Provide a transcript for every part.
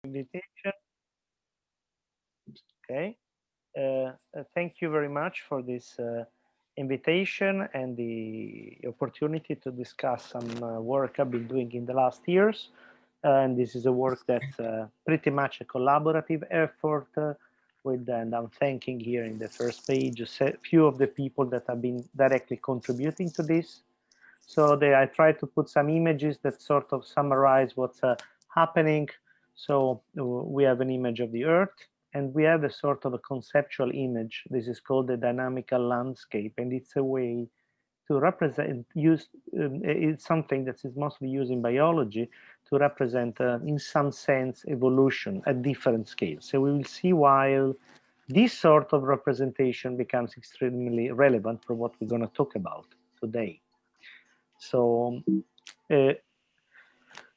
invitation. Okay. Thank you very much for this invitation and the opportunity to discuss some work I've been doing in the last years. And this is a work that's pretty much a collaborative effort and I'm thanking here in the first page a few of the people that have been directly contributing to this. So I try to put some images that sort of summarize what's happening. So we have an image of the Earth, and we have a sort of a conceptual image. This is called the dynamical landscape, and it's a way to represent, it's something that is mostly used in biology to represent, in some sense, evolution at different scales. So we will see why this sort of representation becomes extremely relevant for what we're going to talk about today. So, uh,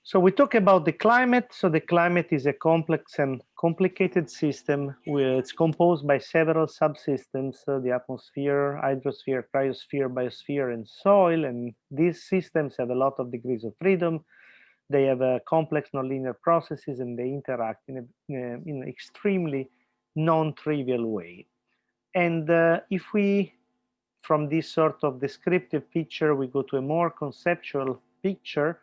so we talk about the climate. So the climate is a complex and complicated system. It's composed by several subsystems: the atmosphere, hydrosphere, cryosphere, biosphere, and soil. And these systems have a lot of degrees of freedom. They have complex nonlinear processes, and they interact in an extremely non-trivial way. And if we, from this sort of descriptive picture, we go to a more conceptual picture,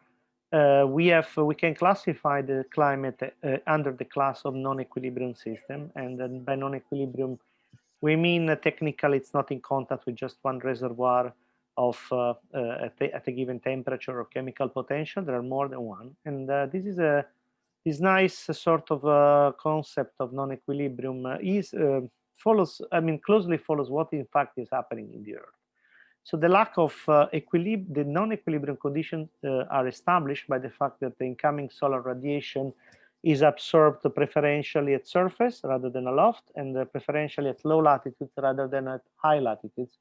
we can classify the climate under the class of non-equilibrium system. And then by non-equilibrium, we mean technically it's not in contact with just one reservoir of at a given temperature or chemical potential. There are more than one. And this is this nice sort of concept of non-equilibrium follows, closely follows what in fact is happening in the Earth. So the lack of the non-equilibrium conditions are established by the fact that the incoming solar radiation is absorbed preferentially at surface rather than aloft, and preferentially at low latitudes rather than at high latitudes.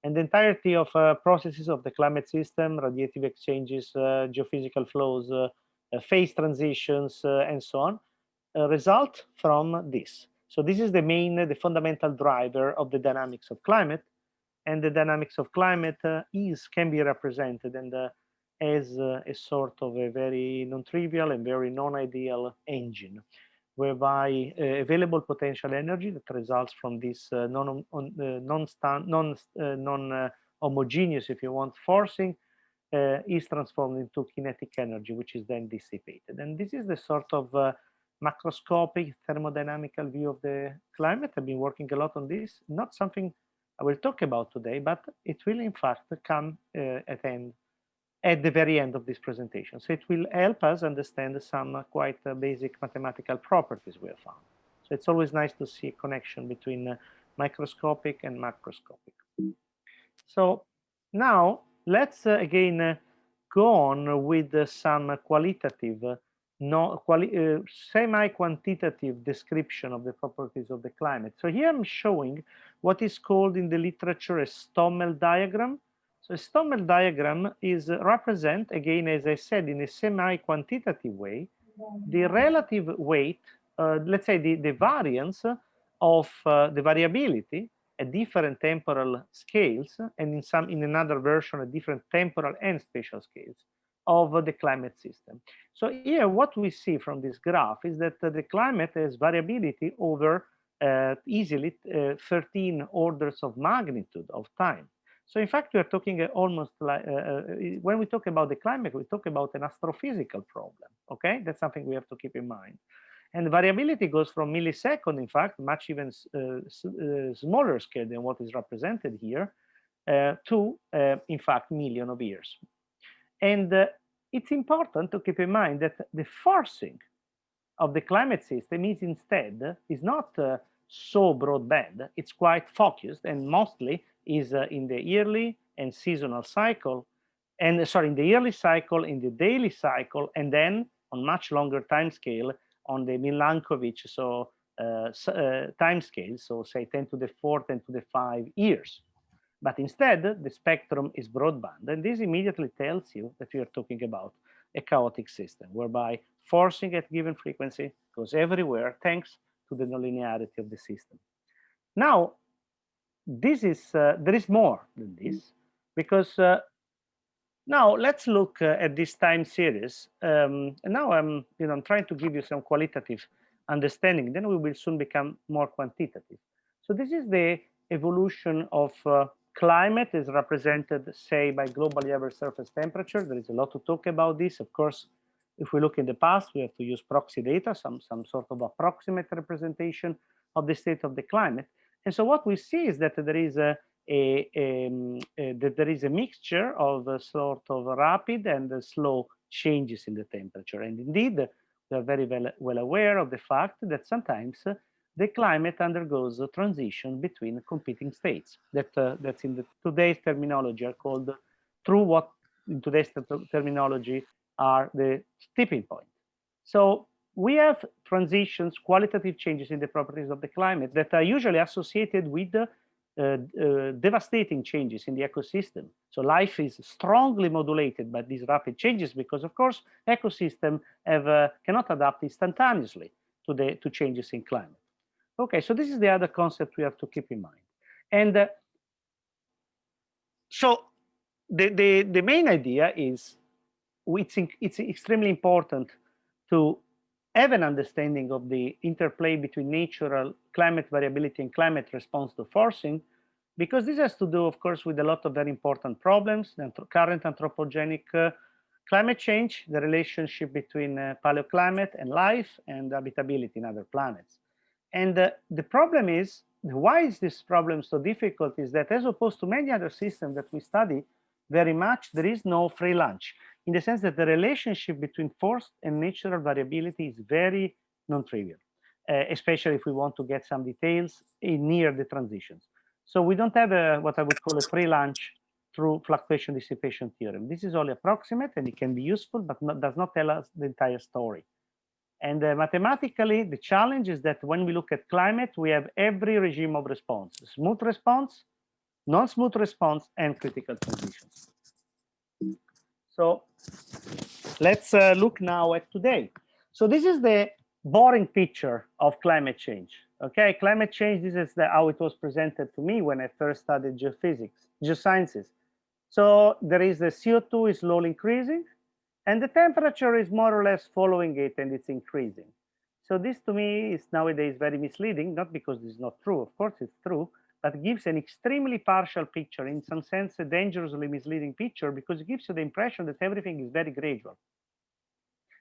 And the entirety of processes of the climate system, radiative exchanges, geophysical flows, phase transitions, and so on, result from this. So this is the fundamental driver of the dynamics of climate. And the dynamics of climate can be represented and as a sort of a very non-trivial and very non-ideal engine, whereby available potential energy that results from this non-homogeneous, if you want, forcing is transformed into kinetic energy, which is then dissipated. And this is the sort of macroscopic thermodynamical view of the climate. I've been working a lot on this, not something I will talk about today, but it will in fact come at the very end of this presentation. So it will help us understand some quite basic mathematical properties we have found. So it's always nice to see a connection between microscopic and macroscopic. So now let's again go on with some qualitative, semi-quantitative description of the properties of the climate. So here I'm showing what is called in the literature a Stommel diagram. So a Stommel diagram is represent, again, as I said, in a semi-quantitative way, the relative weight, let's say the variance of the variability at different temporal scales, and in another version at different temporal and spatial scales of the climate system. So here what we see from this graph is that the climate has variability over easily 13 orders of magnitude of time. So in fact, we are talking almost like, when we talk about the climate, we talk about an astrophysical problem, okay? That's something we have to keep in mind. And variability goes from millisecond, in fact, much even smaller scale than what is represented here, to, in fact, million of years. And it's important to keep in mind that the forcing of the climate system is not so broadband. It's quite focused and mostly is in the yearly and seasonal cycle, and in the yearly cycle, in the daily cycle, and then on much longer time scale on the Milankovitch time scale, so say 10 to the 4, 10 to the 5 years. But instead, the spectrum is broadband, and this immediately tells you that we are talking about a chaotic system, whereby forcing at given frequency goes everywhere thanks to the nonlinearity of the system. Now, there is more than this, because Now let's look at this time series. And now I'm trying to give you some qualitative understanding. Then we will soon become more quantitative. So this is the evolution of climate is represented, say, by global average surface temperature. There is a lot to talk about this. Of course, if we look in the past, we have to use proxy data, some sort of approximate representation of the state of the climate. And so what we see is that there is that there is a mixture of a sort of rapid and slow changes in the temperature. And indeed, we are very well aware of the fact that sometimes the climate undergoes a transition between competing states that's in the today's terminology are called through what in today's terminology are the tipping point. So we have transitions, qualitative changes in the properties of the climate that are usually associated with devastating changes in the ecosystem. So life is strongly modulated by these rapid changes because, of course, ecosystems cannot adapt instantaneously to changes in climate. Okay, so this is the other concept we have to keep in mind. And so the main idea is it's extremely important to have an understanding of the interplay between natural climate variability and climate response to forcing, because this has to do, of course, with a lot of very important problems, the current anthropogenic climate change, the relationship between paleoclimate and life, and habitability in other planets. And the problem is, why is this problem so difficult is that as opposed to many other systems that we study very much, there is no free lunch, in the sense that the relationship between forced and natural variability is very non-trivial, especially if we want to get some details near the transitions. So we don't have what I would call a free lunch through fluctuation dissipation theorem. This is only approximate and it can be useful, but does not tell us the entire story. And mathematically, the challenge is that when we look at climate, we have every regime of response: smooth response, non-smooth response, and critical transitions. So let's look now at today. So this is the boring picture of climate change. Okay, climate change, this is how it was presented to me when I first studied geophysics, geosciences. So there is the CO2 is slowly increasing, and the temperature is more or less following it, and it's increasing. So this to me is nowadays very misleading, not because this is not true, of course it's true, but gives an extremely partial picture, in some sense a dangerously misleading picture, because it gives you the impression that everything is very gradual.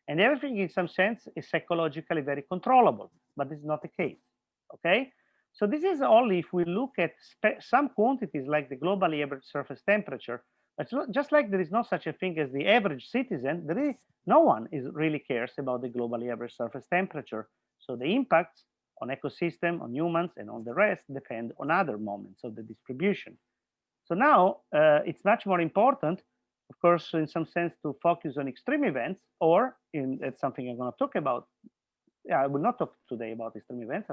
And everything in some sense is psychologically very controllable, but this is not the case, okay? So this is only if we look at some quantities like the global average surface temperature, but just like there is no such a thing as the average citizen, no one really cares about the global average surface temperature. So the impacts on ecosystem, on humans, and on the rest depend on other moments of the distribution. So now it's much more important, of course, in some sense, to focus on extreme events, or it's something I'm going to talk about. I will not talk today about extreme events.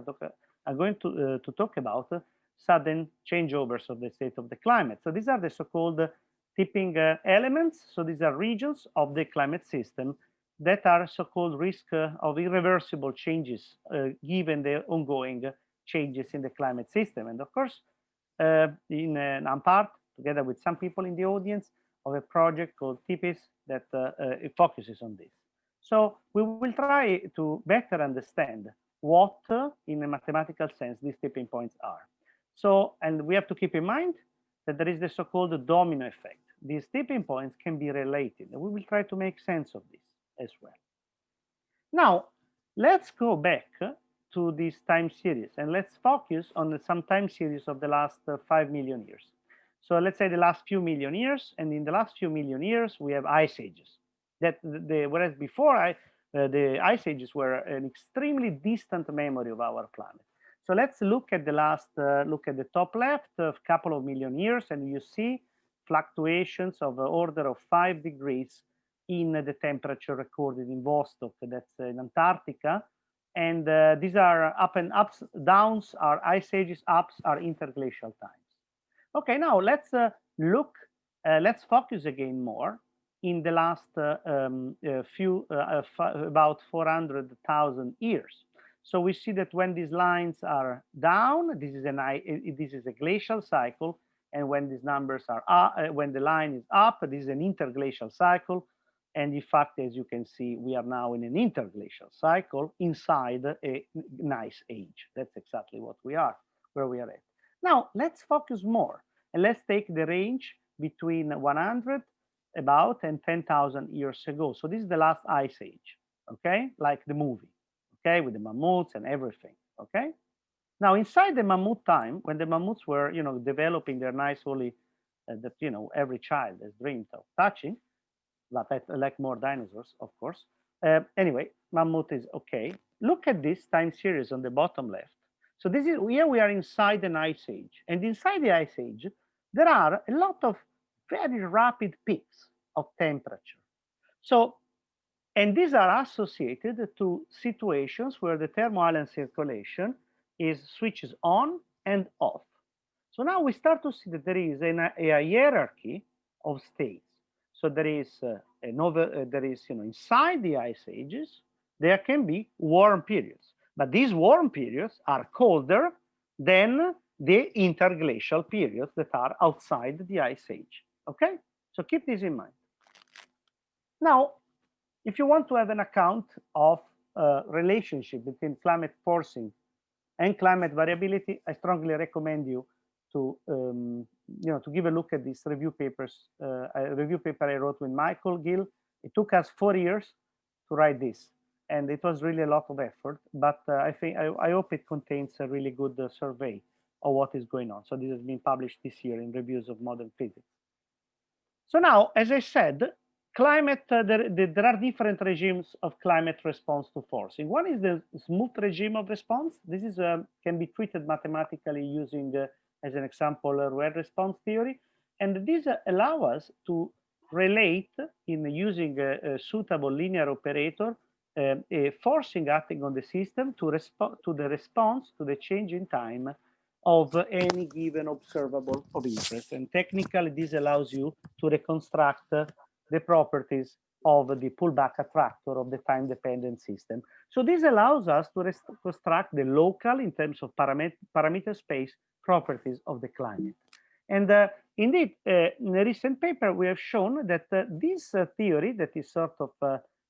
I'm going to talk about sudden changeovers of the state of the climate. So these are the so-called tipping elements. So these are regions of the climate system that are so-called risk of irreversible changes given the ongoing changes in the climate system. And of course, I'm part, together with some people in the audience, of a project called TIPIS that it focuses on this. So we will try to better understand what, in a mathematical sense, these tipping points are. So, and we have to keep in mind that there is the so-called domino effect. These tipping points can be related, and we will try to make sense of this as well. Now, let's go back to this time series, and let's focus on some time series of the last 5 million years. So let's say the last few million years, and in the last few million years, we have ice ages. Whereas before, the ice ages were an extremely distant memory of our planet. So let's look at the top left, a couple of million years, and you see fluctuations of the order of 5 degrees in the temperature recorded in Vostok, that's in Antarctica. And these are up and ups, downs are ice ages, ups are interglacial times. Okay, now let's let's focus again more in the last about 400,000 years. So we see that when these lines are down, this is a glacial cycle, And when these numbers are up, when the line is up, this is an interglacial cycle. And in fact, as you can see, we are now in an interglacial cycle inside a nice age. That's exactly what we are, where we are at. Now, let's focus more. And let's take the range between 100 about and 10,000 years ago. So this is the last ice age, okay? Like the movie, okay? With the mammoths and everything, okay? Now, inside the mammoth time, when the mammoths were, developing their nice woolly, that, every child has dreamed of touching, but I like more dinosaurs, of course. Anyway, mammoth is okay. Look at this time series on the bottom left. So this is, here we are inside an ice age. And inside the ice age, there are a lot of very rapid peaks of temperature. So, and these are associated to situations where the thermo-island circulation is switches on and off. So now we start to see that there is a hierarchy of states. So there is inside the ice ages, there can be warm periods, but these warm periods are colder than the interglacial periods that are outside the ice age. Okay, so keep this in mind. Now, if you want to have an account of relationship between climate forcing and climate variability, I strongly recommend you to to give a look at these review papers. A review paper I wrote with Michael Gill. It took us 4 years to write this, and it was really a lot of effort. But I hope it contains a really good survey of what is going on. So this has been published this year in Reviews of Modern Physics. So now, as I said, climate, there are different regimes of climate response to forcing. One is the smooth regime of response. This is can be treated mathematically using, as an example, Ruel response theory. And these allow us to relate in using a suitable linear operator, a forcing acting on the system to the response to the change in time of any given observable of interest. And technically, this allows you to reconstruct the properties of the pullback attractor of the time-dependent system. So this allows us to reconstruct the local, in terms of parameter space, properties of the climate. And indeed, in a recent paper, we have shown that this theory, that is sort of,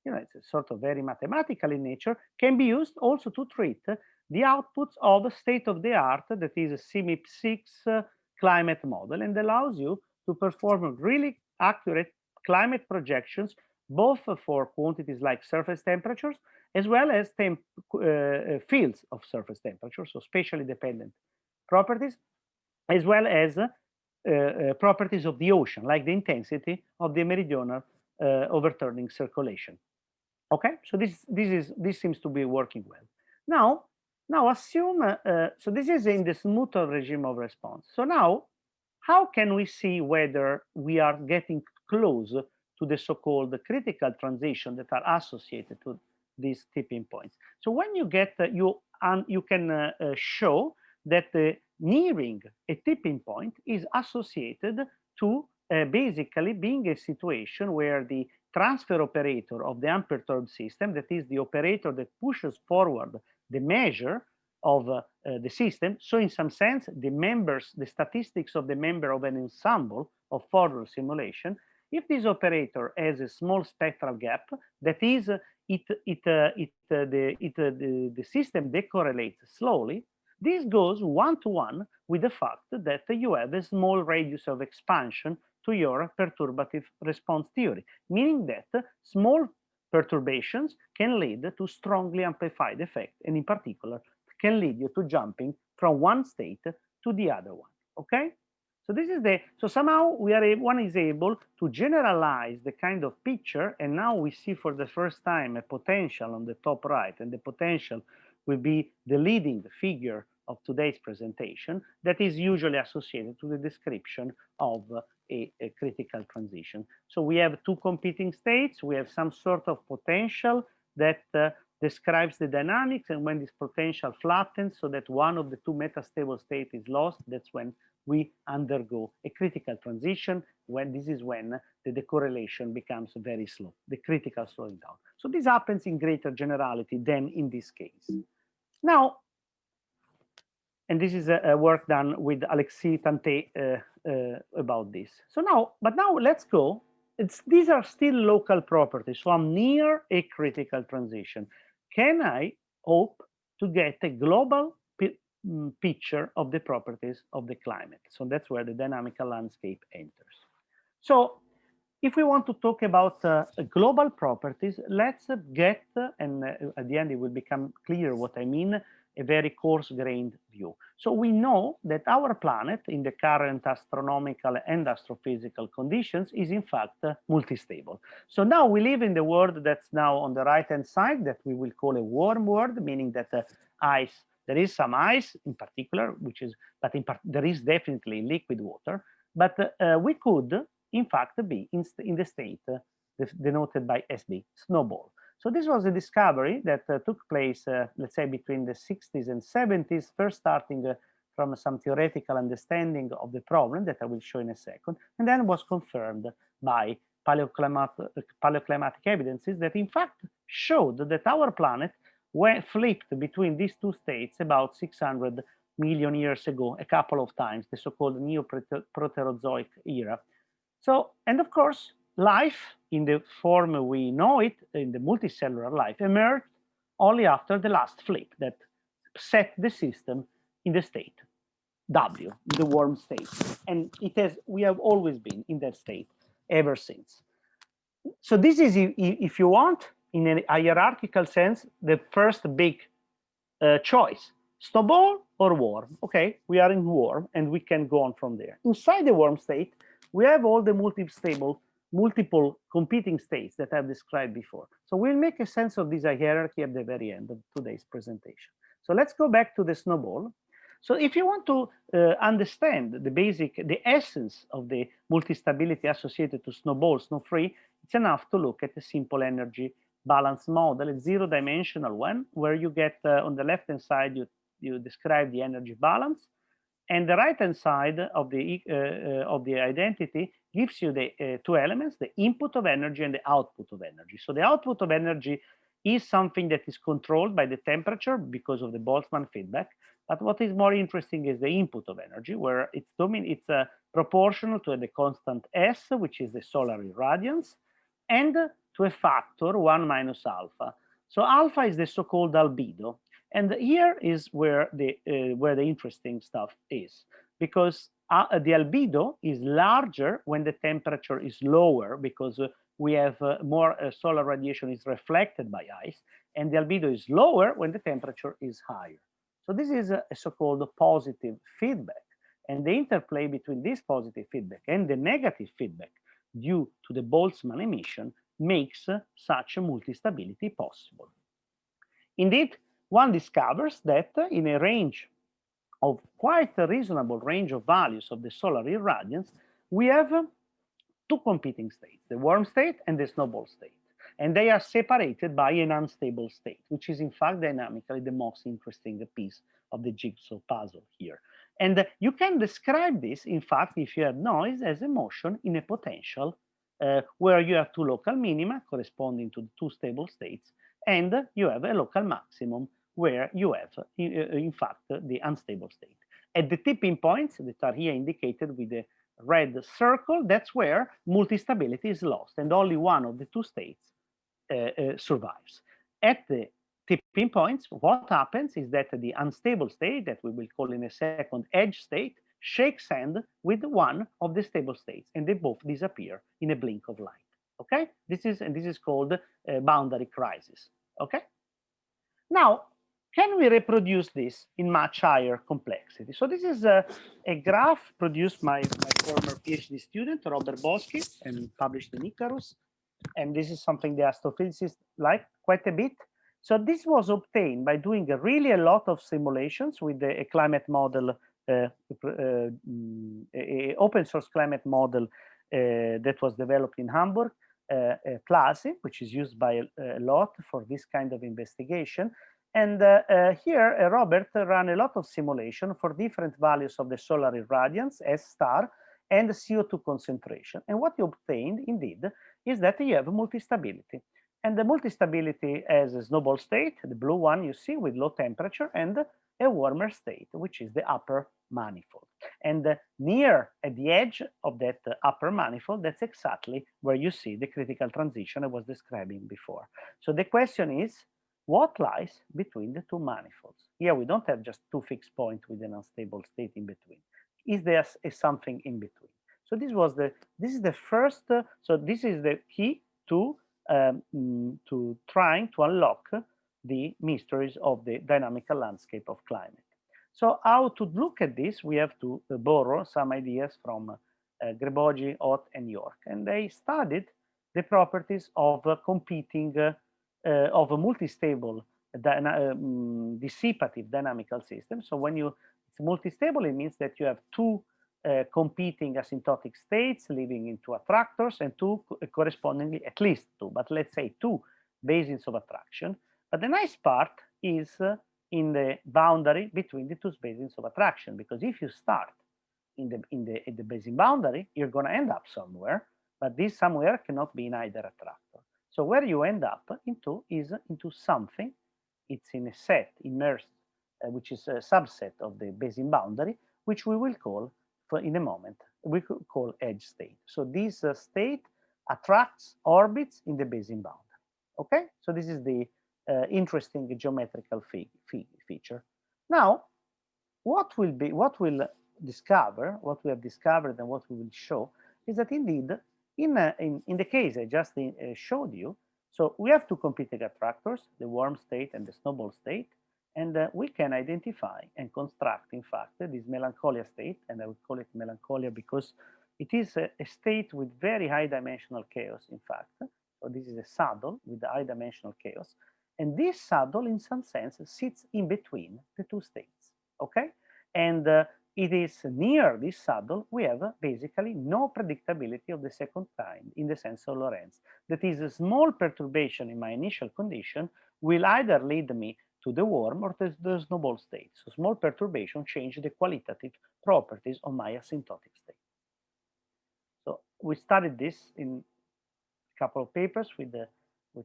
it's sort of very mathematical in nature, can be used also to treat the outputs of a state-of-the-art, that is a CMIP6 climate model, and allows you to perform really accurate climate projections, both for quantities like surface temperatures, as well as fields of surface temperature, so spatially dependent properties, as well as properties of the ocean, like the intensity of the meridional overturning circulation. Okay, so this seems to be working well. Now assume, so this is in the smoother regime of response. So now, how can we see whether we are getting close to the so-called critical transition that are associated to these tipping points? So when you get, you can show that nearing a tipping point is associated to basically being a situation where the transfer operator of the unperturbed system, that is the operator that pushes forward the measure of the system. So in some sense, the statistics of the member of an ensemble of forward simulation, if this operator has a small spectral gap, that is, the system decorrelates slowly, this goes one-to-one with the fact that you have a small radius of expansion to your perturbative response theory, meaning that small perturbations can lead to strongly amplified effect, and in particular, can lead you to jumping from one state to the other one, okay? So this is so somehow one is able to generalize the kind of picture, and now we see for the first time a potential on the top right, and the potential will be the leading figure of today's presentation that is usually associated to the description of a critical transition. So we have two competing states, we have some sort of potential that describes the dynamics, and when this potential flattens so that one of the two metastable states is lost, that's when we undergo a critical transition, when this is when the decorrelation becomes very slow, the critical slowing down. So this happens in greater generality than in this case. Now, and this is a work done with Alexis Tanté about this. So now, but now let's go. These are still local properties. So I'm near a critical transition. Can I hope to get a global picture of the properties of the climate? So that's where the dynamical landscape enters. So if we want to talk about global properties, let's get, and at the end it will become clear what I mean, a very coarse-grained view. So we know that our planet in the current astronomical and astrophysical conditions is in fact multistable. So now we live in the world that's now on the right-hand side that we will call a warm world, meaning that ice, there is some ice in particular, which is, but there is definitely liquid water, but we could in fact be in the state denoted by SB, Snowball. So this was a discovery that took place, let's say, between the 60s and 70s, first starting from some theoretical understanding of the problem that I will show in a second, and then was confirmed by paleoclimatic evidences that in fact showed that our planet flipped between these two states about 600 million years ago, a couple of times, the so-called Neoproterozoic era. So, and of course, life in the form we know it, in the multicellular life, emerged only after the last flip that set the system in the state W, the warm state. And we have always been in that state ever since. So this is, if you want, in a hierarchical sense, the first big choice. Snowball or warm? Okay, we are in warm and we can go on from there. Inside the warm state, we have all the multiple competing states that I've described before. So we'll make a sense of this hierarchy at the very end of today's presentation. So let's go back to the snowball. So if you want to understand the essence of the multistability associated to snowball, snow-free, it's enough to look at a simple energy balance model, a zero-dimensional one, where you get on the left-hand side, you describe the energy balance, and the right-hand side of the identity gives you the two elements, the input of energy and the output of energy. So the output of energy is something that is controlled by the temperature because of the Boltzmann feedback. But what is more interesting is the input of energy, where it's proportional to the constant S, which is the solar irradiance, and to a factor 1 minus alpha. So alpha is the so-called albedo. And here is where the interesting stuff is, because the albedo is larger when the temperature is lower, because we have more solar radiation is reflected by ice, and the albedo is lower when the temperature is higher. So this is a so-called positive feedback, and the interplay between this positive feedback and the negative feedback due to the Boltzmann emission makes such a multistability possible. Indeed, one discovers that in a range of quite a reasonable range of values of the solar irradiance, we have two competing states, the warm state and the snowball state. And they are separated by an unstable state, which is in fact dynamically the most interesting piece of the jigsaw puzzle here. And you can describe this, in fact, if you have noise, as a motion in a potential where you have two local minima corresponding to the two stable states, and you have a local maximum where you have, in fact, the unstable state. At the tipping points that are here indicated with the red circle, that's where multistability is lost, and only one of the two states survives. At the tipping points, what happens is that the unstable state, that we will call in a second edge state, shakes hand with one of the stable states, and they both disappear in a blink of light. Okay, this is called boundary crisis. Okay, now can we reproduce this in much higher complexity? So this is a graph produced by my former PhD student Robert Boschi and published in Icarus, and this is something the astrophysicists like quite a bit. So this was obtained by doing really a lot of simulations with a climate model, open source climate model that was developed in Hamburg, PLASI, which is used by a lot for this kind of investigation. And here, Robert ran a lot of simulation for different values of the solar irradiance, S star, and the CO2 concentration. And what you obtained, indeed, is that you have multistability. And the multistability as a snowball state, the blue one you see with low temperature, and a warmer state, which is the upper manifold. And near at the edge of that upper manifold, that's exactly where you see the critical transition I was describing before. So the question is, what lies between the two manifolds? Here we don't have just two fixed points with an unstable state in between. Is there something in between? So this is the first. So this is the key to trying to unlock the mysteries of the dynamical landscape of climate. So how to look at this? We have to borrow some ideas from Grebogi, Ott, and York, and they studied the properties of competing of a multistable dissipative dynamical system. So when it's multistable, it means that you have two competing asymptotic states living in two attractors and two correspondingly, at least two, but let's say two basins of attraction. But the nice part is in the boundary between the two basins of attraction, because if you start in the basin boundary, you're going to end up somewhere, but this somewhere cannot be in either attractor. So where you end up into is into something. It's in a set immersed, which is a subset of the basin boundary, which we will call in a moment, we could call edge state. So this state attracts orbits in the basin boundary. Okay, so this is the interesting geometrical feature. Now, what we have discovered and what we will show is that indeed, in the case I just showed you, so we have two competing attractors, the warm state and the snowball state, and we can identify and construct, in fact, this melancholia state, and I would call it melancholia because it is a state with very high dimensional chaos, in fact. So this is a saddle with high dimensional chaos. And this saddle, in some sense, sits in between the two states, okay? And it is near this saddle, we have basically no predictability of the second kind in the sense of Lorentz. That is, a small perturbation in my initial condition will either lead me to the warm or to the snowball state. So small perturbation change the qualitative properties of my asymptotic state. So we studied this in a couple of papers with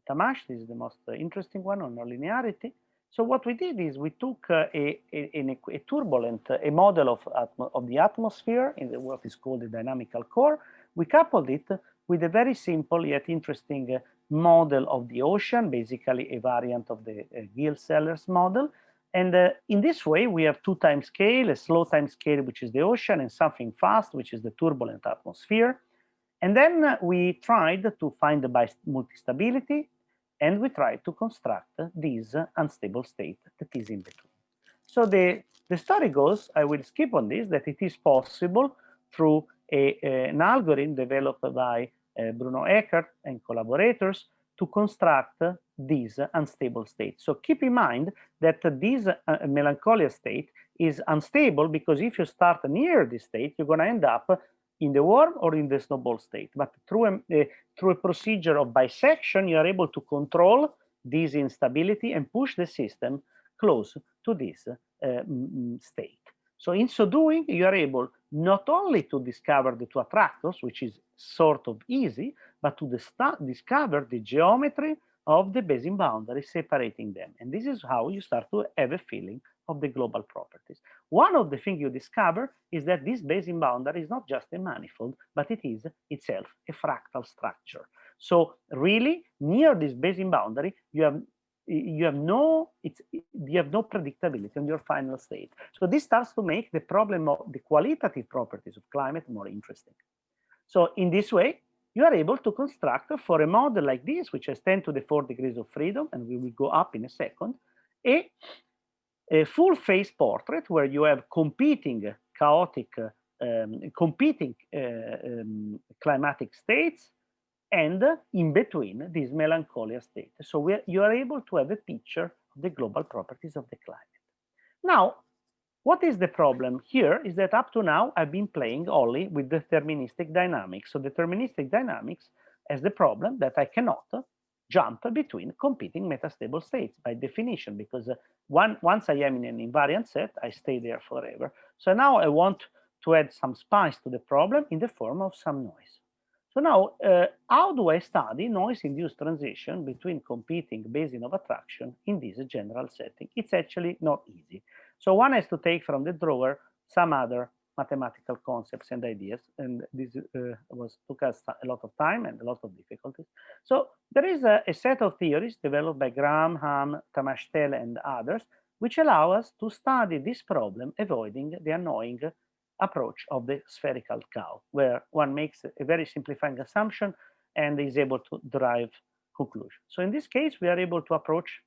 Tamash. This is the most interesting one on nonlinearity. So what we did is we took a turbulent a model of the atmosphere in what is called the dynamical core. We coupled it with a very simple yet interesting model of the ocean, basically a variant of the Gill-Sellers model. And in this way, we have two time scale, a slow time scale, which is the ocean, and something fast, which is the turbulent atmosphere. And then we tried to find the multistability, and we tried to construct this unstable state that is in between. So the story goes, I will skip on this, that it is possible through an algorithm developed by Bruno Eckert and collaborators to construct this unstable state. So keep in mind that this melancholia state is unstable because if you start near this state, you're going to end up in the warm or in the snowball state. But through a procedure of bisection, you are able to control this instability and push the system close to this state. So in so doing, you are able not only to discover the two attractors, which is sort of easy, but to discover the geometry of the basin boundary separating them. And this is how you start to have a feeling of the global properties. One of the things you discover is that this basin boundary is not just a manifold, but it is itself a fractal structure. So really, near this basin boundary, you have no predictability on your final state. So this starts to make the problem of the qualitative properties of climate more interesting. So in this way, you are able to construct for a model like this, which has 10 to the 4 degrees of freedom, and we will go up in a second, a full phase portrait where you have competing chaotic, climatic states, and in between these melancholia states. So you are able to have a picture of the global properties of the climate. Now, what is the problem here is that up to now, I've been playing only with deterministic dynamics. So deterministic dynamics has the problem that I cannot jump between competing metastable states by definition, because once I am in an invariant set, I stay there forever. So now I want to add some spice to the problem in the form of some noise. So now, how do I study noise-induced transition between competing basin of attraction in this general setting? It's actually not easy. So one has to take from the drawer some other mathematical concepts and ideas, and this took us a lot of time and a lot of difficulties. So there is a set of theories developed by Graham, Hamm, Tamashtel, and others, which allow us to study this problem, avoiding the annoying approach of the spherical cow, where one makes a very simplifying assumption and is able to derive conclusion. So in this case, we are able to approach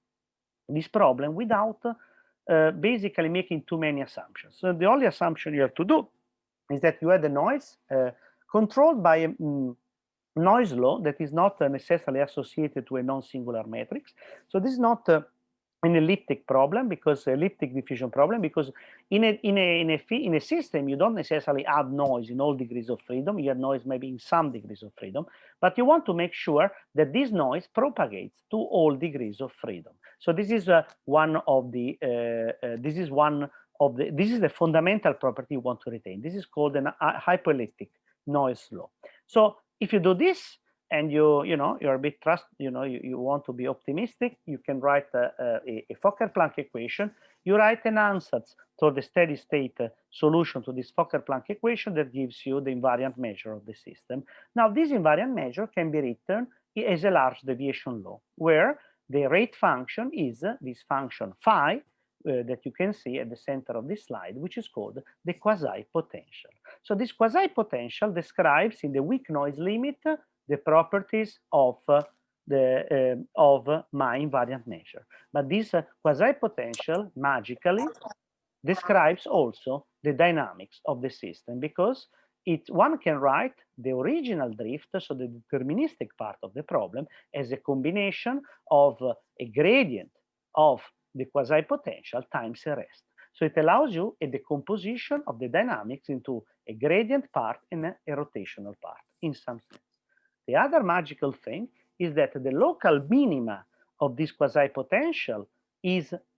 this problem without basically making too many assumptions. So the only assumption you have to do is that you have the noise controlled by a noise law that is not necessarily associated to a non-singular matrix. So this is not an elliptic problem, because elliptic diffusion problem, because in a system you don't necessarily add noise in all degrees of freedom. You have noise maybe in some degrees of freedom, but you want to make sure that this noise propagates to all degrees of freedom. So this is one of the this is the fundamental property you want to retain. This is called an hypoelliptic noise law. So if you do this, and you're a bit you want to be optimistic, you can write a Fokker-Planck equation. You write an ansatz to the steady state solution to this Fokker-Planck equation that gives you the invariant measure of the system. Now, this invariant measure can be written as a large deviation law, where the rate function is this function phi that you can see at the center of this slide, which is called the quasi-potential. So this quasi-potential describes in the weak noise limit the properties of my invariant measure. But this quasi-potential magically describes also the dynamics of the system, because one can write the original drift, so the deterministic part of the problem, as a combination of a gradient of the quasi-potential times a rest. So it allows you a decomposition of the dynamics into a gradient part and a rotational part in some sense. The other magical thing is that the local minima of this quasi-potential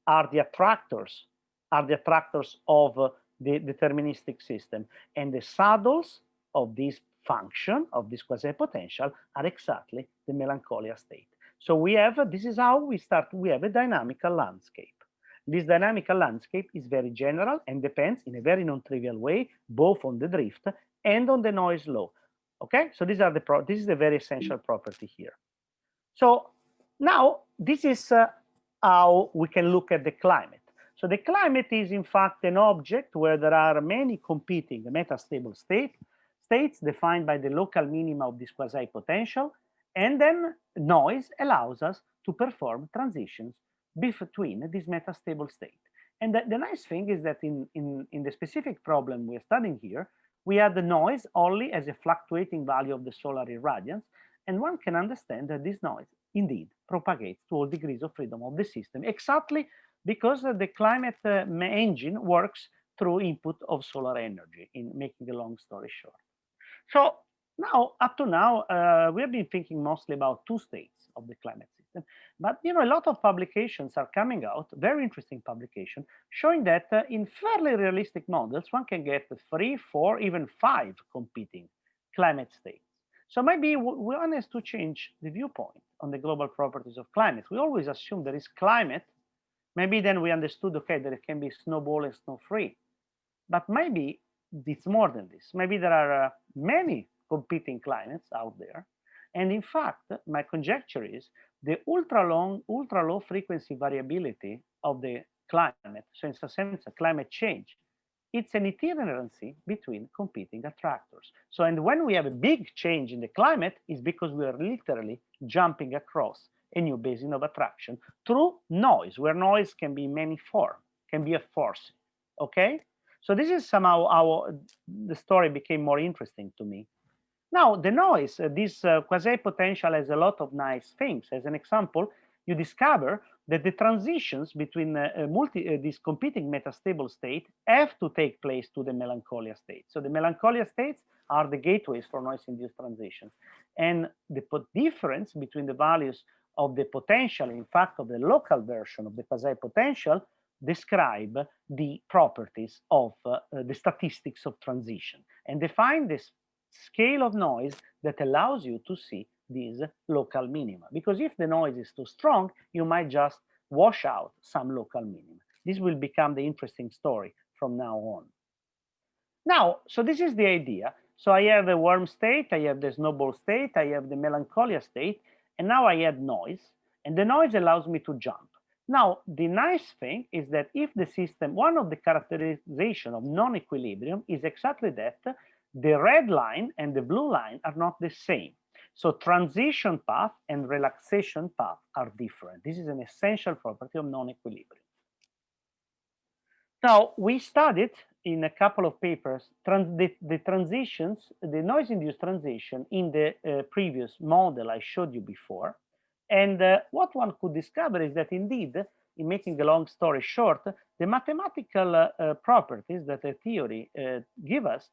are the attractors of the deterministic system, and the saddles of this function of this quasi-potential are exactly the Melancholia state. So this is how we start. We have a dynamical landscape. This dynamical landscape is very general and depends in a very non-trivial way both on the drift and on the noise law. Okay, so this is a very essential property here. So now this is how we can look at the climate. So the climate is in fact an object where there are many competing metastable states defined by the local minima of this quasi-potential, and then noise allows us to perform transitions between this metastable state. And the nice thing is that in the specific problem we're studying here, we have the noise only as a fluctuating value of the solar irradiance, and one can understand that this noise indeed propagates to all degrees of freedom of the system, exactly because the climate engine works through input of solar energy, in making a long story short. So now, up to now, we have been thinking mostly about two states of the climate system, but a lot of publications are coming out, very interesting publication, showing that in fairly realistic models, one can get 3, 4, even 5 competing climate states. So maybe one has to change the viewpoint on the global properties of climate. We always assume there is climate. Maybe then we understood, okay, there can be snowball and snow-free, but maybe it's more than this. Maybe there are many competing climates out there. And in fact, my conjecture is the ultra-low frequency variability of the climate, so in some sense, climate change, it's an itinerancy between competing attractors. So, and when we have a big change in the climate, it's because we are literally jumping across a new basin of attraction through noise, where noise can be in many forms, can be a force, okay? So this is somehow how the story became more interesting to me. Now, the noise, this quasi-potential has a lot of nice things. As an example, you discover that the transitions between these competing metastable states have to take place to the Melancholia state. So the Melancholia states are the gateways for noise-induced transitions. And the difference between the values of the potential, in fact, of the local version of the quasi-potential, describe the properties of the statistics of transition and define this scale of noise that allows you to see these local minima. Because if the noise is too strong, you might just wash out some local minima. This will become the interesting story from now on. Now, so this is the idea. So I have a warm state, I have the snowball state, I have the melancholia state, and now I add noise, and the noise allows me to jump. Now, the nice thing is that if the system, one of the characterization of non-equilibrium is exactly that the red line and the blue line are not the same. So transition path and relaxation path are different. This is an essential property of non-equilibrium. Now, we studied in a couple of papers the transitions, the noise-induced transition in the previous model I showed you before. And what one could discover is that indeed, in making a long story short, the mathematical properties that the theory give us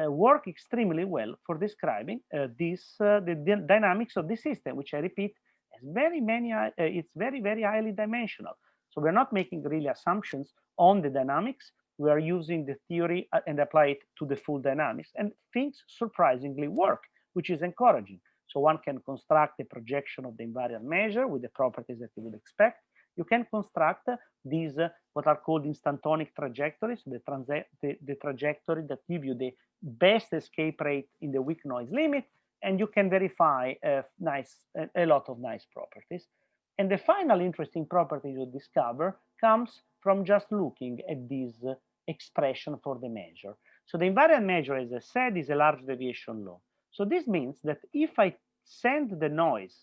work extremely well for describing the dynamics of the system, which I repeat, has very many, it's very, very highly dimensional. So we're not making really assumptions on the dynamics. We are using the theory and apply it to the full dynamics, and things surprisingly work, which is encouraging. So one can construct a projection of the invariant measure with the properties that you would expect. You can construct these what are called instantonic trajectories, the trajectory that give you the best escape rate in the weak noise limit, and you can verify a lot of nice properties. And the final interesting property you discover comes from just looking at this expression for the measure. So the invariant measure, as I said, is a large deviation law. So this means that if I send the noise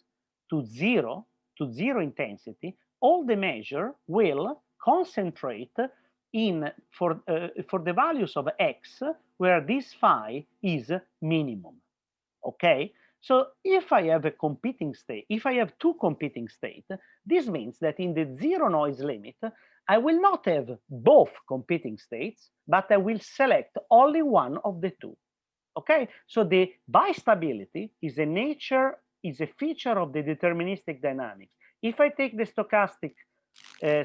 to zero intensity, all the measure will concentrate in for the values of x where this phi is minimum. Okay, so if I have a competing state, if I have two competing states, this means that in the zero noise limit, I will not have both competing states, but I will select only one of the two. Okay, so the bistability is a feature of the deterministic dynamics. If I take the stochastic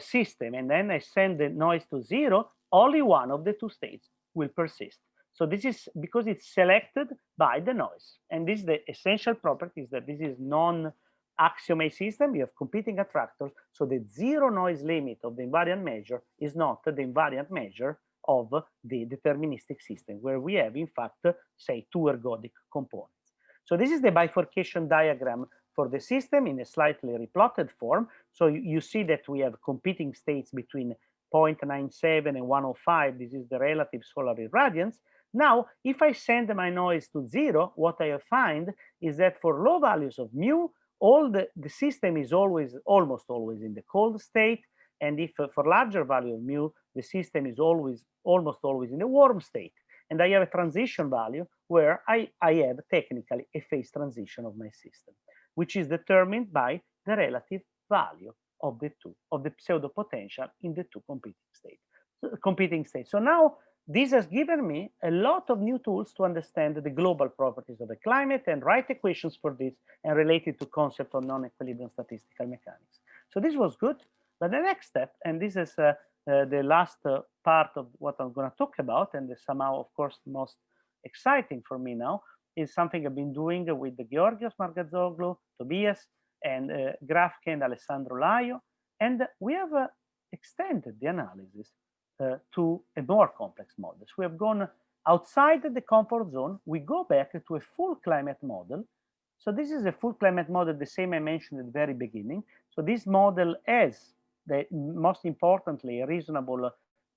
system and then I send the noise to zero, only one of the two states will persist. So this is because it's selected by the noise. And this is the essential property, is that this is non-axiomate system. You have competing attractors. So the zero noise limit of the invariant measure is not the invariant measure of the deterministic system, where we have, in fact, say, two ergodic components. So this is the bifurcation diagram for the system in a slightly replotted form. So you see that we have competing states between 0.97 and 105. This is the relative solar irradiance. Now, if I send my noise to zero, what I find is that for low values of mu, the system is almost always in the cold state. And if for larger value of mu, the system is almost always in the warm state. And I have a transition value where I have technically a phase transition of my system, which is determined by the relative value of the pseudo potential in the two competing states. So now this has given me a lot of new tools to understand the global properties of a climate and write equations for this and relate it to concept of non-equilibrium statistical mechanics. So this was good. But the next step, and this is the last part of what I'm going to talk about, and somehow, of course, the most exciting for me now, is something I've been doing with the Georgios Margazzoglu, Tobias, and Grafke and Alessandro Laio. And we have extended the analysis to a more complex model. So we have gone outside the comfort zone. We go back to a full climate model. So this is a full climate model, the same I mentioned at the very beginning. So this model has, most importantly, a reasonable,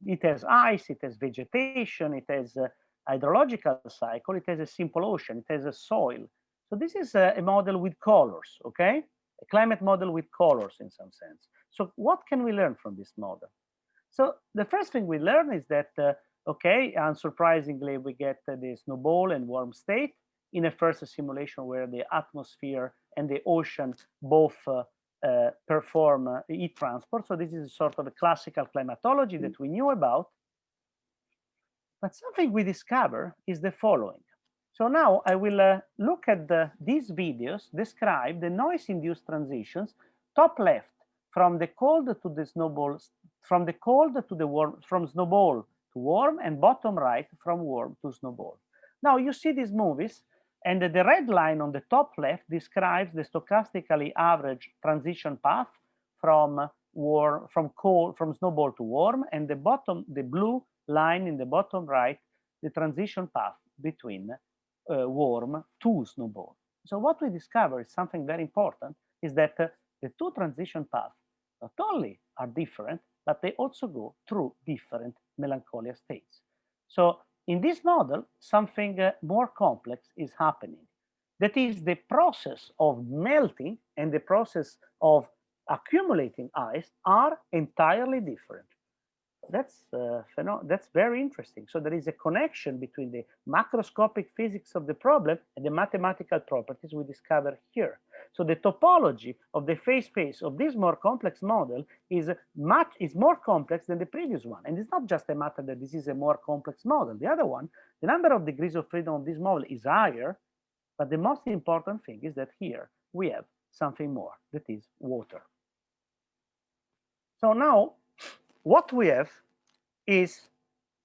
it has ice, it has vegetation, it has a hydrological cycle, it has a simple ocean, it has a soil. So this is a model with colors, okay? A climate model with colors in some sense. So what can we learn from this model? So the first thing we learn is that, okay, unsurprisingly, we get the snowball and warm state in a first simulation where the atmosphere and the ocean both perform heat transport. So this is sort of a classical climatology that we knew about. But something we discover is the following. So now I will look at these videos describe the noise-induced transitions, top left, from the cold to the snowball, from the cold to the warm, from snowball to warm, and bottom right from warm to snowball. Now you see these movies, and the red line on the top left describes the stochastically average transition path from warm, from snowball to warm, and the bottom, the blue line in the bottom right, the transition path between warm to snowball. So what we discover is something very important, is that the two transition paths not only are different, but they also go through different melancholia states. So in this model, something more complex is happening. That is, the process of melting and the process of accumulating ice are entirely different. That's very interesting. So there is a connection between the macroscopic physics of the problem and the mathematical properties we discover here. So the topology of the phase space of this more complex model is more complex than the previous one. And it's not just a matter that this is a more complex model. The other one, the number of degrees of freedom of this model is higher, but the most important thing is that here we have something more, that is water. So now what we have is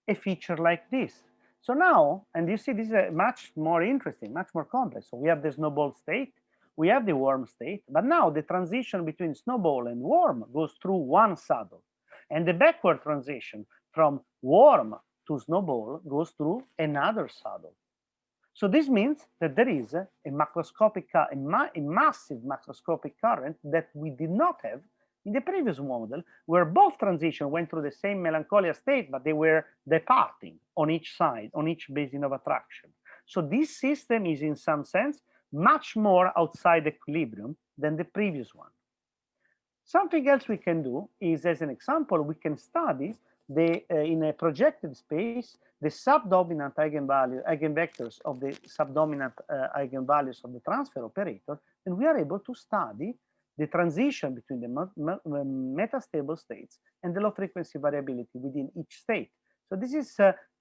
a feature like this. So now, and you see this is a much more interesting, much more complex. So we have the snowball state, we have the warm state, but now the transition between snowball and warm goes through one saddle. And the backward transition from warm to snowball goes through another saddle. So this means that there is a macroscopic, a massive macroscopic current that we did not have in the previous model, where both transitions went through the same melancholia state, but they were departing on each side, on each basin of attraction. So this system is, in some sense, much more outside equilibrium than the previous one. Something else we can do is, as an example, we can study in a projected space the subdominant eigenvectors of the subdominant eigenvalues of the transfer operator, and we are able to study the transition between the metastable states and the low frequency variability within each state. So this is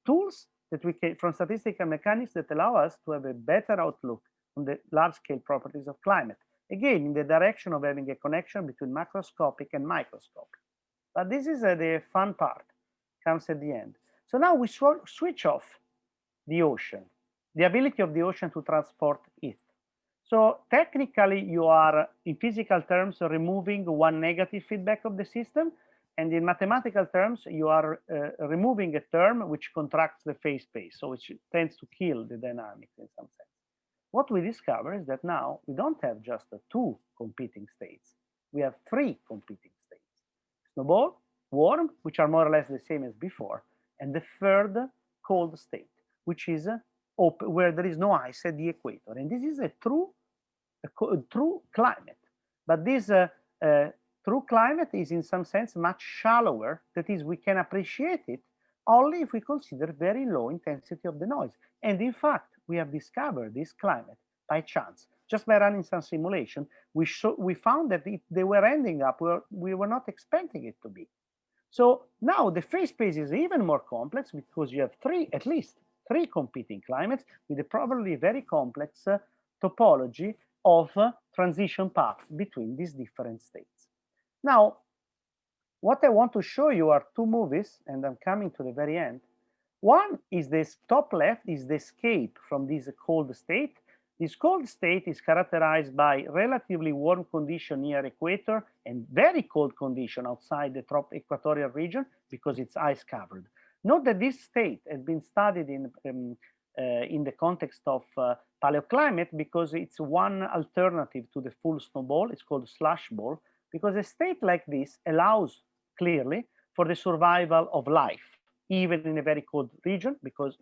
tools that we can, from statistical mechanics, that allow us to have a better outlook on the large-scale properties of climate. Again, in the direction of having a connection between macroscopic and microscopic. But this is the fun part, comes at the end. So now we switch off the ocean, the ability of the ocean to transport heat. So technically, you are, in physical terms, removing one negative feedback of the system, and in mathematical terms, you are removing a term which contracts the phase space, so which tends to kill the dynamics in some sense. What we discover is that now we don't have just two competing states. We have three competing states. Snowball, warm, which are more or less the same as before, and the third cold state, which is open, where there is no ice at the equator. And this is a true climate. But this true climate is, in some sense, much shallower. That is, we can appreciate it only if we consider very low intensity of the noise. And in fact, we have discovered this climate by chance. Just by running some simulation, we found that they were ending up where we were not expecting it to be. So now the phase space is even more complex, because you have at least three competing climates with a probably very complex topology of transition paths between these different states. Now, what I want to show you are two movies, and I'm coming to the very end. One is this top left, is the escape from this cold state. This cold state is characterized by relatively warm condition near equator and very cold condition outside the equatorial region, because it's ice covered. Note that this state has been studied in the context of paleoclimate, because it's one alternative to the full snowball. It's called slush ball, because a state like this allows clearly for the survival of life, even in a very cold region, because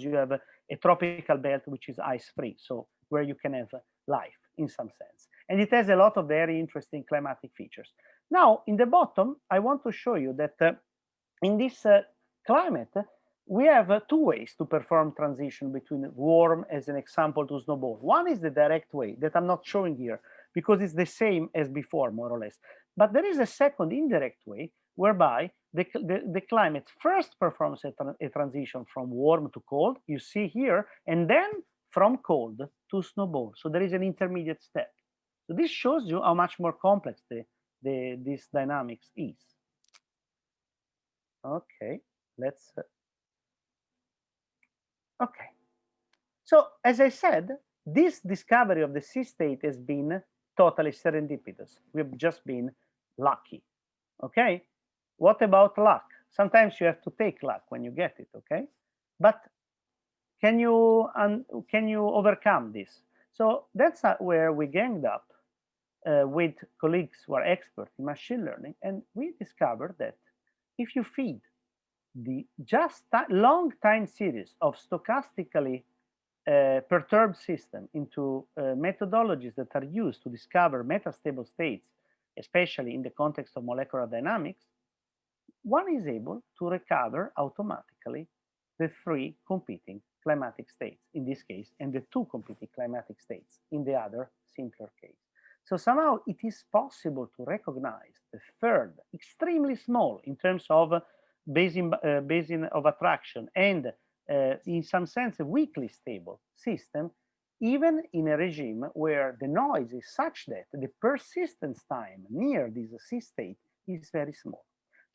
you have a tropical belt which is ice-free, so where you can have life in some sense. And it has a lot of very interesting climatic features. Now, in the bottom, I want to show you that in this climate, we have two ways to perform transition between warm, as an example, to snowball. One is the direct way that I'm not showing here, because it's the same as before, more or less. But there is a second indirect way, whereby the climate first performs a transition from warm to cold, you see here, and then from cold to snowball. So there is an intermediate step. So this shows you how much more complex this dynamics is. Okay, let's. Okay. So as I said, this discovery of the sea state has been totally serendipitous. We've just been lucky. Okay, what about luck? Sometimes you have to take luck when you get it. Okay, but can you overcome this? So that's where we ganged up with colleagues who are experts in machine learning, and we discovered that if you feed the just long time series of stochastically perturbed system into methodologies that are used to discover metastable states, especially in the context of molecular dynamics, one is able to recover automatically the three competing climatic states in this case, and the two competing climatic states in the other simpler case. So somehow it is possible to recognize the third, extremely small in terms of basin of attraction and in some sense a weakly stable system, even in a regime where the noise is such that the persistence time near this C state is very small.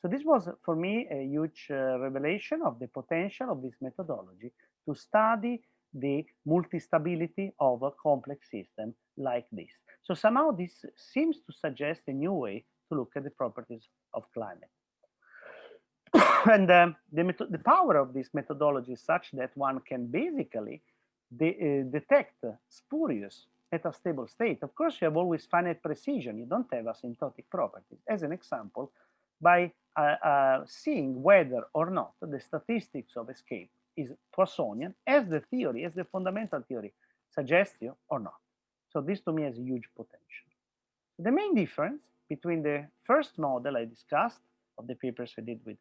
So this was for me a huge revelation of the potential of this methodology to study the multistability of a complex system like this. So somehow this seems to suggest a new way to look at the properties of climate. And the power of this methodology is such that one can basically detect spurious metastable state. Of course, you have always finite precision. You don't have asymptotic properties. As an example, by seeing whether or not the statistics of escape is Poissonian, as the theory, as the fundamental theory suggests you or not. So this to me has a huge potential. The main difference between the first model I discussed of the papers we did with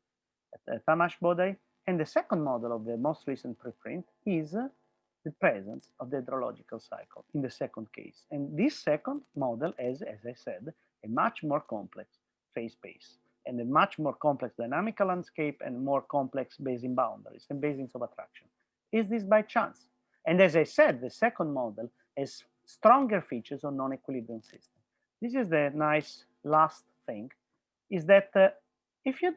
Tamas Bodai and the second model of the most recent preprint is the presence of the hydrological cycle in the second case. And this second model has, as I said, a much more complex phase space and a much more complex dynamical landscape and more complex basin boundaries and basins of attraction. Is this by chance? And as I said, the second model has stronger features on non-equilibrium system. This is the nice last thing, is that if you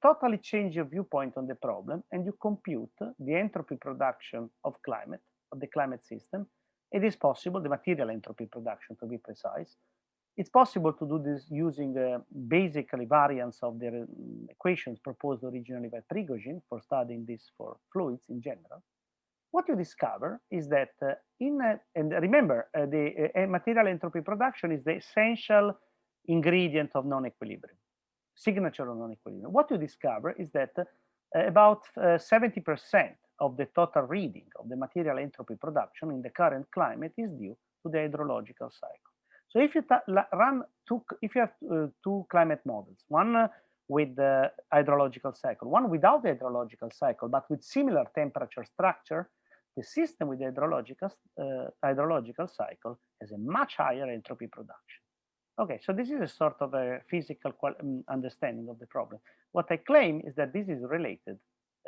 totally change your viewpoint on the problem and you compute the entropy production of climate, of the climate system, it is possible, the material entropy production to be precise, it's possible to do this using basically variants of the equations proposed originally by Prigogine for studying this for fluids in general. What you discover is that and remember, the material entropy production is the essential ingredient of non-equilibrium, signature of non-equilibrium. What you discover is that about 70% of the total reading of the material entropy production in the current climate is due to the hydrological cycle. So if you if you have two climate models, one with the hydrological cycle, one without the hydrological cycle, but with similar temperature structure, the system with the hydrological cycle has a much higher entropy production. Okay, so this is a sort of a physical understanding of the problem. What I claim is that this is related.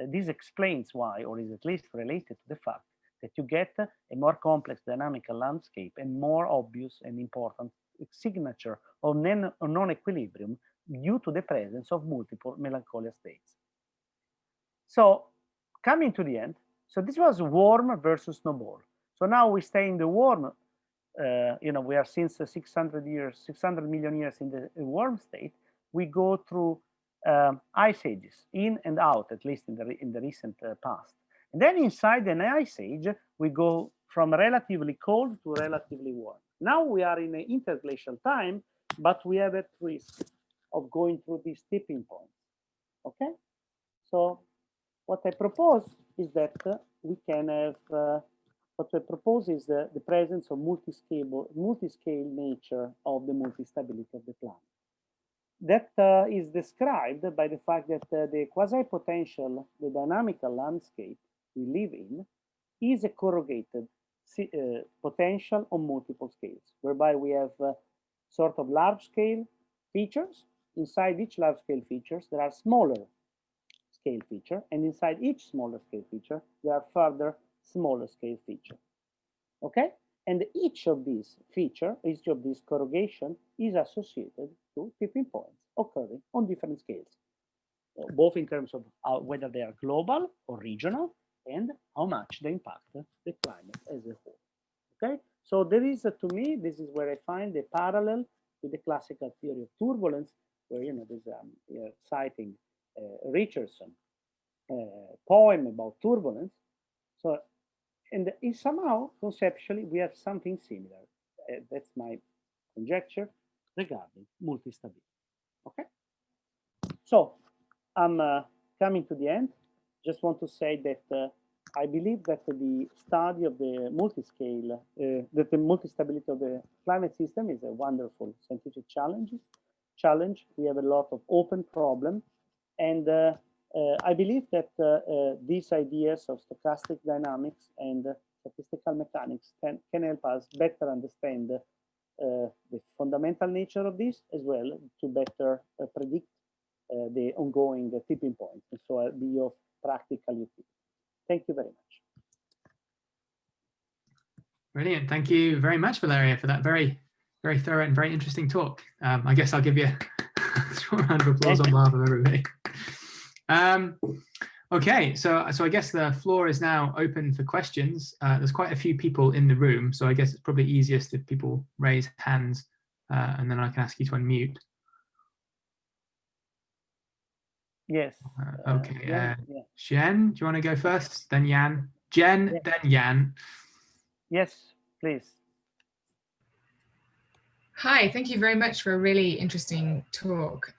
This explains why, or is at least related to the fact that you get a more complex dynamical landscape and more obvious and important signature of non-equilibrium due to the presence of multiple melancholia states. So coming to the end, so this was warm versus snowball. So now we stay in the warm. We are since 600 million years in the warm state. We go through ice ages, in and out, at least in the recent past. And then inside an ice age, we go from relatively cold to relatively warm. Now we are in an interglacial time, but we have at risk of going through these tipping points. Okay, so what I propose is that we can have, what I propose is the presence of multi-scale nature of the multistability of the planet. That is described by the fact that the quasi-potential, the dynamical landscape we live in is a corrugated potential on multiple scales, whereby we have sort of large-scale features. Inside each large-scale features, there are smaller scale feature, and inside each smaller scale feature, there are further smaller scale feature. Okay? And each of these feature, each of these corrugation is associated to tipping points occurring on different scales, both in terms of whether they are global or regional and how much they impact the climate as a whole. Okay? So there is, to me, this is where I find the parallel with the classical theory of turbulence, where there's citing Richardson poem about turbulence. So, and somehow conceptually we have something similar. That's my conjecture regarding multistability. Okay. So I'm coming to the end. Just want to say that I believe that the study of the multiscale, that the multistability of the climate system is a wonderful scientific challenge. We have a lot of open problems, and I believe that these ideas of stochastic dynamics and statistical mechanics can help us better understand the fundamental nature of this, as well to better predict the ongoing tipping points, and so be of practical utility. Thank you very much. Brilliant. Thank you very much, Valeria, for that very, very thorough and very interesting talk. I guess I'll give you a short round of applause on behalf of everybody. Okay, so I guess the floor is now open for questions. There's quite a few people in the room, so I guess it's probably easiest if people raise hands, and then I can ask you to unmute. Yes. Okay. Yeah. Jen, do you want to go first? Then Jan. Jen, yes. Then Jan. Yes, please. Hi, thank you very much for a really interesting talk.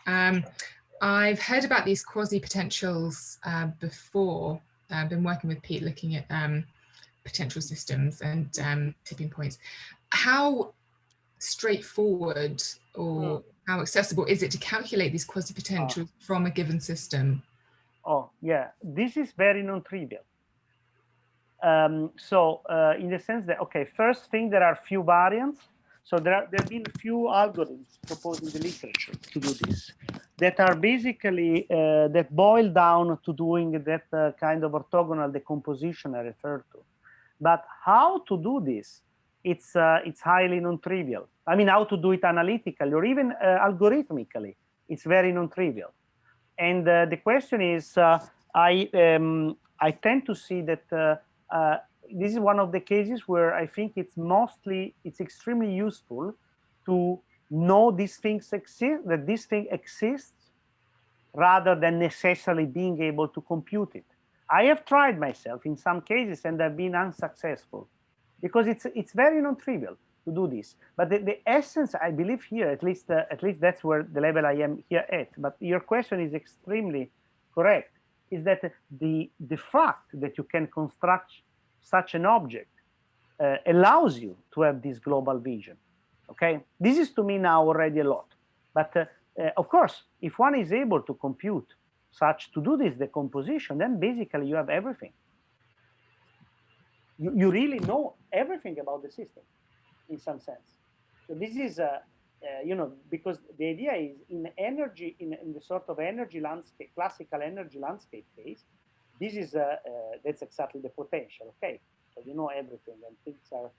I've heard about these quasi-potentials before. I've been working with Pete looking at potential systems and tipping points. How straightforward or how accessible is it to calculate these quasi-potentials from a given system? Oh, yeah, this is very non-trivial. So in the sense that, okay, first thing, there are few variants. So there have been a few algorithms proposed in the literature to do this that are basically, that boil down to doing that kind of orthogonal decomposition I referred to. But how to do this, it's highly non-trivial. I mean, how to do it analytically or even algorithmically, it's very non-trivial. And the question is, I tend to see that this is one of the cases where I think it's extremely useful to know these things exist, that this thing exists, rather than necessarily being able to compute it. I have tried myself in some cases and I've been unsuccessful because it's very non-trivial to do this. But the essence, I believe here, at least that's where the level I am here at. But your question is extremely correct. Is that the fact that you can construct such an object allows you to have this global vision. Okay, this is to me now already a lot. But of course, if one is able to compute to do this decomposition, then basically you have everything. You really know everything about the system in some sense. So this is, because the idea is in energy, in the sort of energy landscape, classical energy landscape case, this is, that's exactly the potential, okay? So you know everything and things are,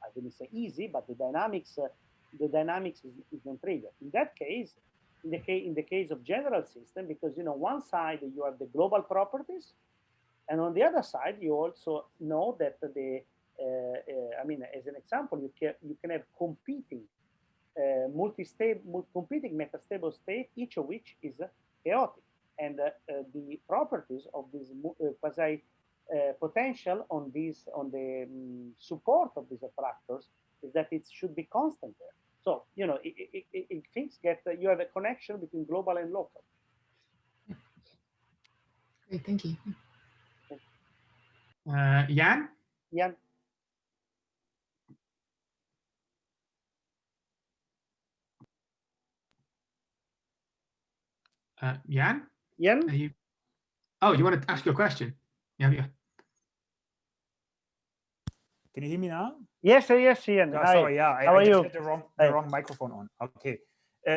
I wouldn't say easy, but the dynamics is non-trivial. In that case, in the case of general system, because one side you have the global properties, and on the other side you also know that the I mean, as an example, you can have competing competing metastable state, each of which is chaotic, and the properties of this quasi potential on the support of these attractors is that it should be constant there. So things get you have a connection between global and local. Great, thank you. Jan? Jan? Jan? Jan? Are you... Oh, you want to ask your question? Yeah. Can you hear me now? Yes, Ian. Oh, sorry, yeah, How are I just you? had the wrong microphone on. Okay.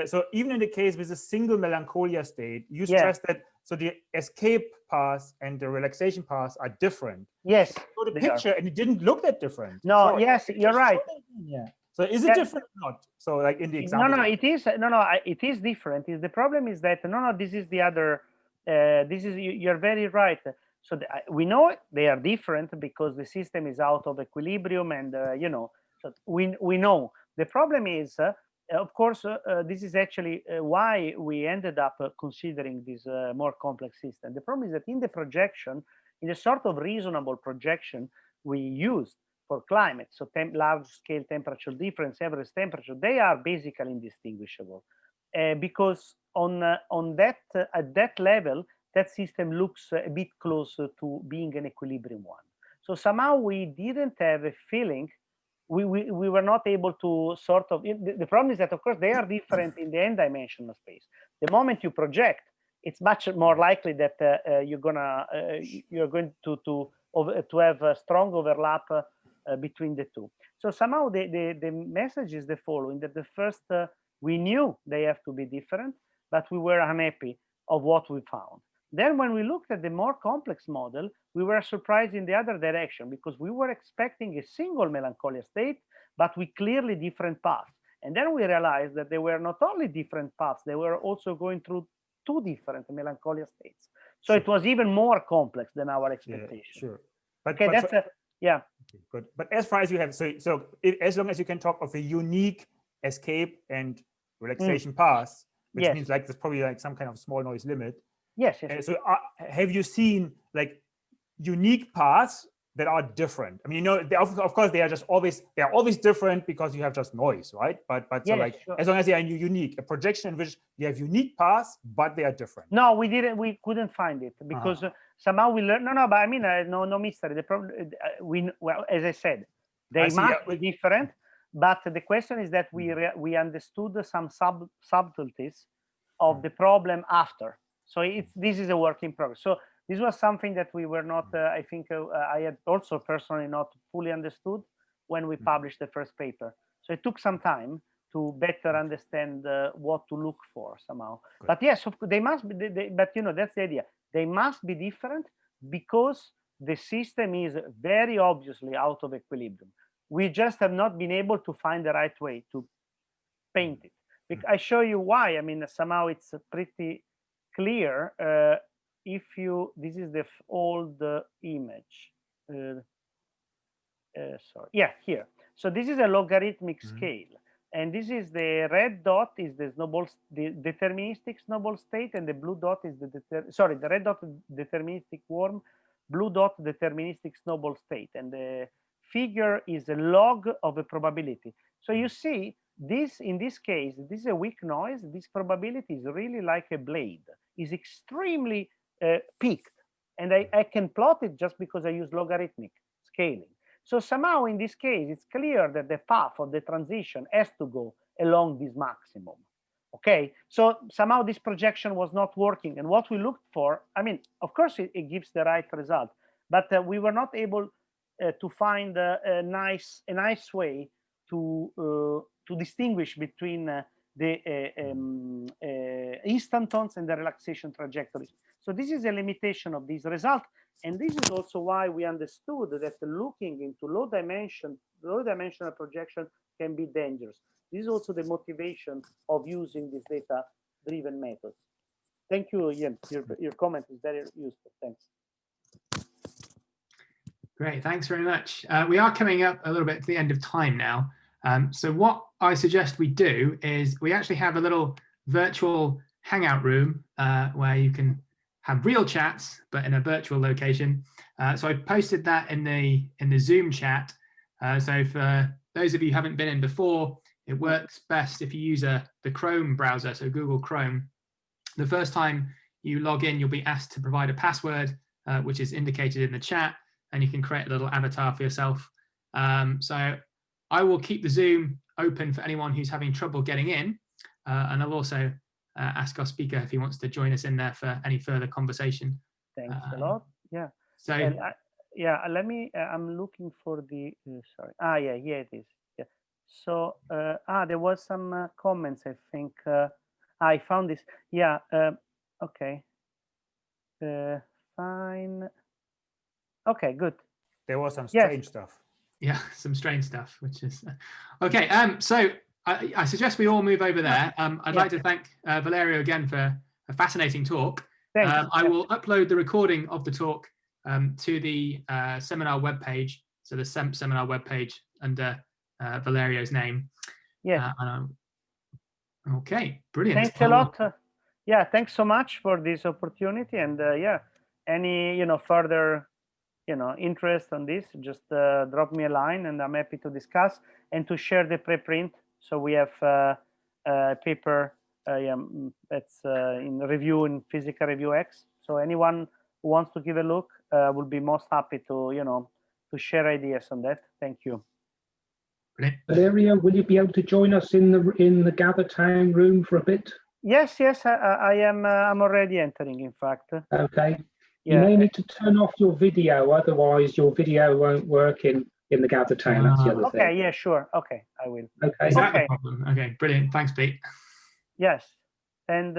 So even in the case with a single melancholia state, you stress that so the escape path and the relaxation path are different. Yes. So the picture and it didn't look that different. No, so yes, you're right. Yeah. So is it different or not? So like in the example. No, it is. No, it is different. The problem is that this is the other. This is you're very right. So we know they are different because the system is out of equilibrium, and so we know. The problem is of course, this is actually why we ended up considering this more complex system. The problem is that in the projection, in a sort of reasonable projection we used for climate, so large scale temperature difference, average temperature, they are basically indistinguishable because on that at that level, that system looks a bit closer to being an equilibrium one. So somehow we didn't have a feeling. We were not able to sort of. The problem is that of course they are different in the n-dimensional space. The moment you project, it's much more likely that you're going to have a strong overlap between the two. So somehow the message is the following: that the first we knew they have to be different, but we were unhappy of what we found. Then when we looked at the more complex model, we were surprised in the other direction because we were expecting a single Melancholia state, but with clearly different paths. And then we realized that they were not only different paths, they were also going through two different Melancholia states. So sure. It was even more complex than our expectation. Yeah, sure. But, okay, that's yeah. Okay, good. But as far as you have, so as long as you can talk of a unique escape and relaxation path, which yes. means like there's probably like some kind of small noise limit. Yes. yes. So have you seen like unique paths that are different? I mean, you know, of course they are always different because you have just noise, right? But so yes, like sure. as long as they are unique, a projection in which you have unique paths, but they are different. No, we couldn't find it because somehow we learned. No, but I mean, no mystery. The problem, well, as I said, they must be different. But the question is that we understood some subtleties of the problem after. So this is a work in progress. So this was something that we were not, I think I had also personally not fully understood when we published the first paper. So it took some time to better understand what to look for somehow. Good. But yes, of course, they must be, but you know, that's the idea. They must be different because the system is very obviously out of equilibrium. We just have not been able to find the right way to paint it. I show you why. I mean, somehow it's pretty clear. If you, this is the old image. Sorry, yeah, here. So this is a logarithmic scale, and this is the red dot is the Snowball, the deterministic Snowball state, and the blue dot is the the red dot deterministic worm, blue dot deterministic Snowball state, and the figure is a log of a probability. So you see this in this case, this is a weak noise. This probability is really like a blade. Is extremely peaked, and I can plot it just because I use logarithmic scaling. So somehow in this case, it's clear that the path of the transition has to go along this maximum. Okay, so somehow this projection was not working, and what we looked for, I mean, of course it gives the right result, but we were not able to find a nice way to distinguish between the instantons and the relaxation trajectories. So this is a limitation of this result. And this is also why we understood that looking into low dimensional projection can be dangerous. This is also the motivation of using this data-driven methods. Thank you, Ian. Your comment is very useful. Thanks. Great, thanks very much. We are coming up a little bit to the end of time now. So what I suggest we do is we actually have a little virtual hangout room where you can have real chats, but in a virtual location. So I posted that in the Zoom chat. So for those of you who haven't been in before, it works best if you use the Chrome browser, so Google Chrome. The first time you log in, you'll be asked to provide a password, which is indicated in the chat, and you can create a little avatar for yourself. So I will keep the Zoom open for anyone who's having trouble getting in, and I'll also ask our speaker if he wants to join us in there for any further conversation. Thanks a lot. Yeah. So yeah, let me. I'm looking for the. Sorry. Yeah, here it is. Yeah. So there was some comments. I think I found this. Yeah. Okay. Fine. Okay. Good. There was some strange stuff. Yeah, some strange stuff, which is okay. So I suggest we all move over there. I'd like to thank Valerio again for a fascinating talk. I will upload the recording of the talk to the seminar webpage, so the seminar webpage under Valerio's name. Yeah. Okay, brilliant. Thanks a lot. Yeah, thanks so much for this opportunity. And yeah, any further interest on this, just drop me a line, and I'm happy to discuss and to share the preprint. So we have a paper that's in review in Physical Review X. So anyone who wants to give a look will be most happy to to share ideas on that. Thank you. Valeria, will you be able to join us in the Gather Town room for a bit? Yes, I am. I'm already entering, in fact. Okay. Yeah. You may need to turn off your video, otherwise your video won't work in the Gather Town. That's the other thing. Okay, yeah, sure. Okay, I will. Okay. Is that the problem? Okay, brilliant. Thanks, Pete. Yes, and